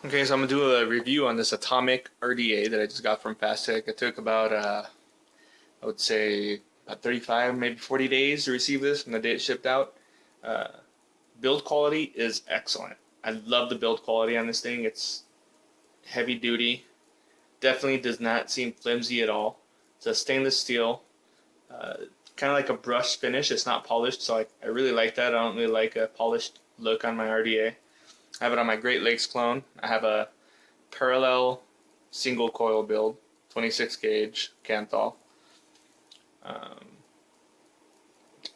Okay, so I'm gonna do a review on this atomic RDA that I just got from Fasttech. It took about, I would say, about 35, maybe 40 days to receive this from the day it shipped out. Uh, Build quality is excellent. I love the build quality on this thing. It's heavy duty. Definitely does not seem flimsy at all. It's a stainless steel, uh, kind of like a brush finish. It's not polished, so I really like that. I don't really like a polished look on my RDA. I have it on my Great Lakes clone. I have a parallel single coil build, 26 gauge Canthal. Um,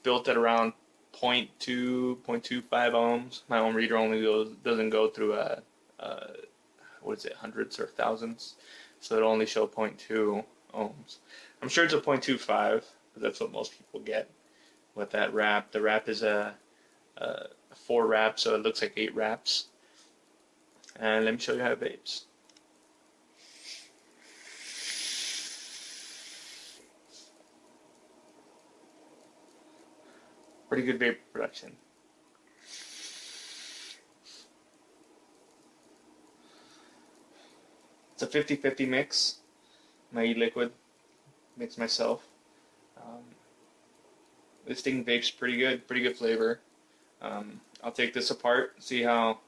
Built at around zero point 0.2, 0.25 ohms. My own reader only doesn't go through a what is it, hundreds or thousands, so it'll only show zero point 0.2 ohms. I'm sure it's a 0.25, but that's what most people get with that wrap. The wrap is a 4 wrap, so it looks like 8 wraps. And let me show you how it vapes. Pretty good vapor production. It's a 50-50 mix. My e-liquid mix myself. Um, this thing vapes pretty good flavor. I'll take this apart, see how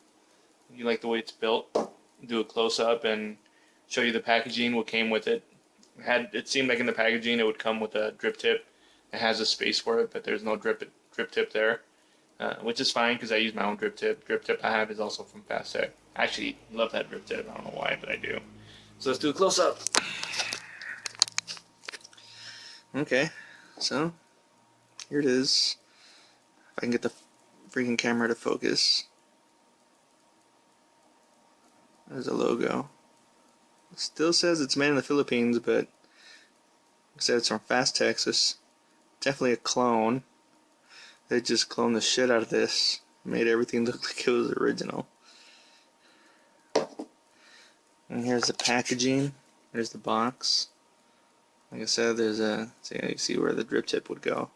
you like the way it's built, do a close up, and show you the packaging, what came with it. It seemed like in the packaging it would come with a drip tip. It has a space for it, but there's no drip tip there, which is fine because I use my own drip tip. Drip tip I have is also from Fasttech. I actually love that drip tip. I don't know why, but I do. So let's do a close up. Okay, so here it is. If I can get the freaking camera to focus. There's a logo. It still says it's made in the Philippines, but like I said, it's from Fasttech, so it's definitely a clone. They just cloned the shit out of this. Made everything look like it was original. And here's the packaging. There's the box. Like I said, there's a, so you see where the drip tip would go.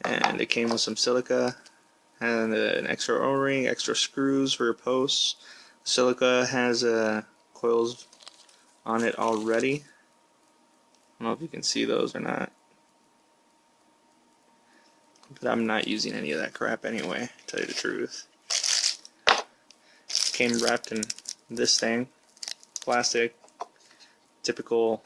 And it came with some silica and an extra O-ring, extra screws for your posts. The silica has coils on it already. I don't know if you can see those or not. But I'm not using any of that crap anyway, to tell you the truth. Came wrapped in this thing. Plastic. Typical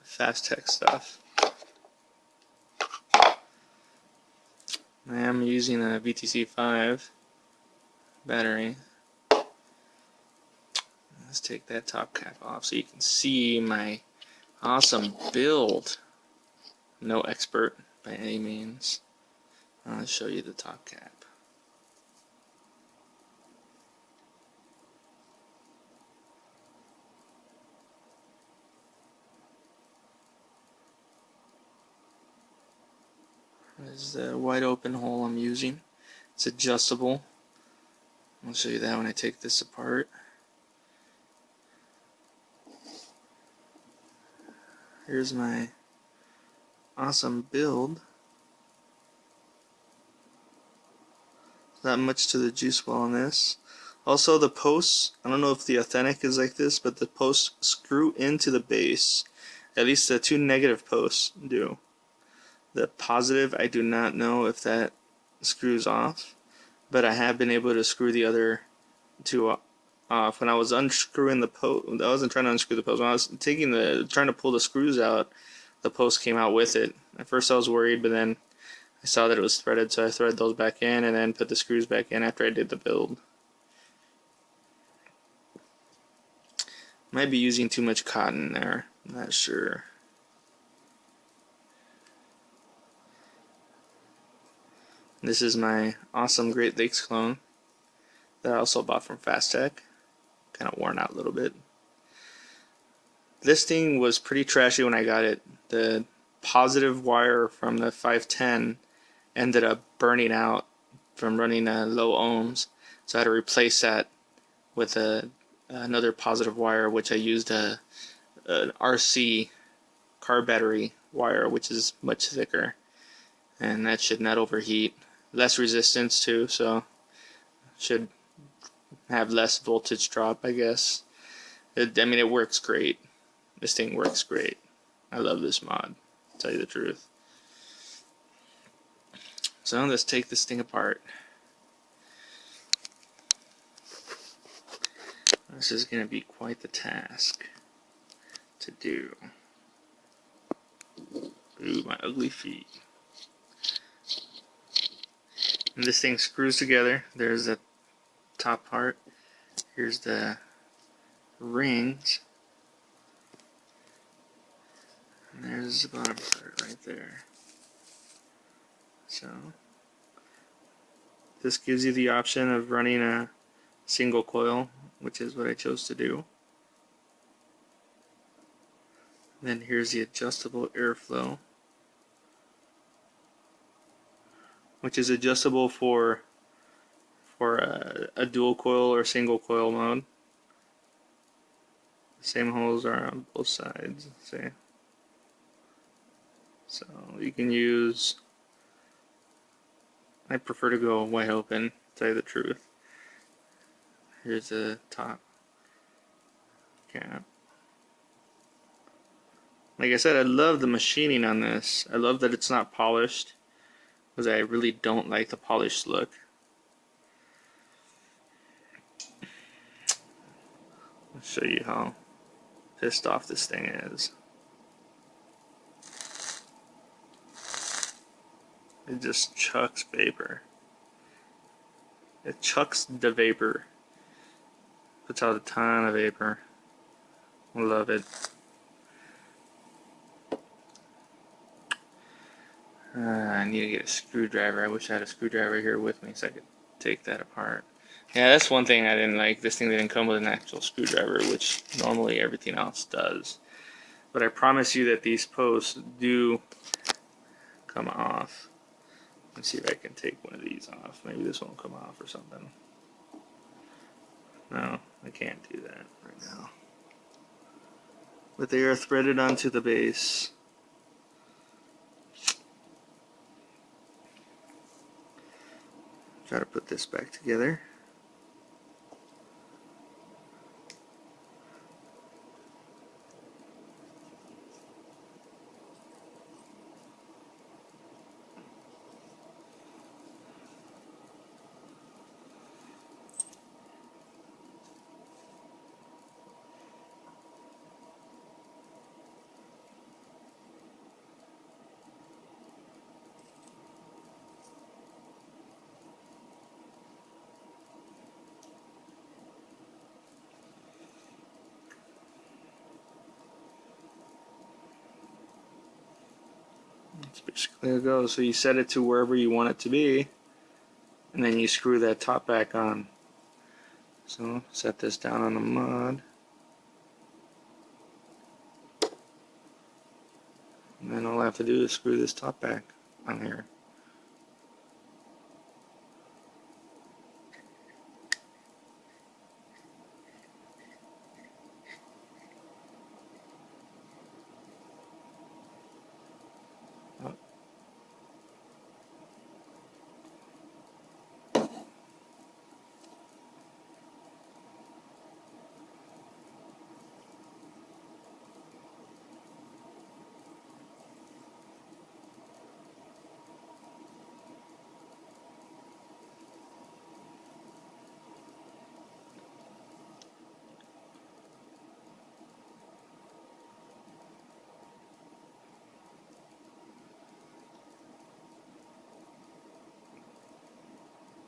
Fasttech stuff. I am using a VTC5 battery. Let's take that top cap off so you can see my awesome build. No expert by any means. I'll show you the top cap. This is the wide open hole I'm using. It's adjustable. I'll show you that when I take this apart. Here's my awesome build. Not much to the juice well on this. Also the posts, I don't know if the authentic is like this, but the posts screw into the base. At least the two negative posts do. The positive, I do not know if that screws off, but I have been able to screw the other two off. When I was unscrewing the post, I wasn't trying to unscrew the post. When I was trying to pull the screws out, the post came out with it. At first I was worried, but then I saw that it was threaded, so I threaded those back in and then put the screws back in after I did the build. Might be using too much cotton there. I'm not sure. This is my awesome Great Lakes clone that I also bought from Fasttech. Kind of worn out a little bit. This thing was pretty trashy when I got it. The positive wire from the 510 ended up burning out from running low ohms, so I had to replace that with another positive wire, which I used an RC car battery wire, which is much thicker, and that should not overheat. less resistance too, so should have less voltage drop, I guess. I mean, it works great. This thing works great. I love this mod, to tell you the truth. So let's take this thing apart. This is going to be quite the task to do. Ooh, my ugly feet. And this thing screws together. There's the top part. Here's the rings. And there's the bottom part right there. So this gives you the option of running a single coil, which is what I chose to do. Then here's the adjustable airflow, which is adjustable for a dual coil or single coil mode. The same holes are on both sides, see? So you can use, I prefer to go wide open, to tell you the truth. Here's the top cap. Like I said, I love the machining on this. I love that it's not polished, because I really don't like the polished look. I'll show you how pissed off this thing is. It just chucks vapor. It chucks the vapor. Puts out a ton of vapor. I love it. I need to get a screwdriver. I wish I had a screwdriver here with me so I could take that apart. Yeah, that's one thing I didn't like. This thing didn't come with an actual screwdriver, which normally everything else does. But I promise you that these posts do come off. Let's see if I can take one of these off. Maybe this won't come off or something. No, I can't do that right now. But they are threaded onto the base. Try to put this back together. That's basically how it goes. So you set it to wherever you want it to be, and then you screw that top back on. So set this down on the mod, and then all I have to do is screw this top back on here.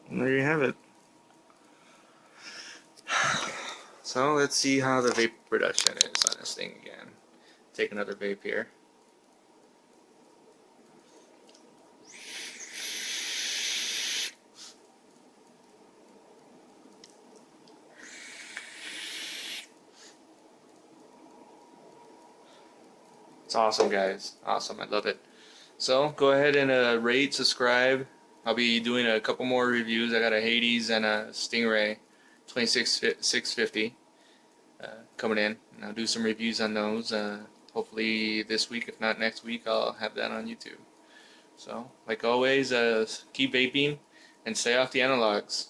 And there you have it. So let's see how the vape production is on this thing again. Take another vape here. It's awesome, guys. Awesome. I love it. So go ahead and rate, subscribe. I'll be doing a couple more reviews. I got a Hades and a Stingray 26650 coming in. And I'll do some reviews on those. Hopefully this week, if not next week, I'll have that on YouTube. So, like always, keep vaping and stay off the analogs.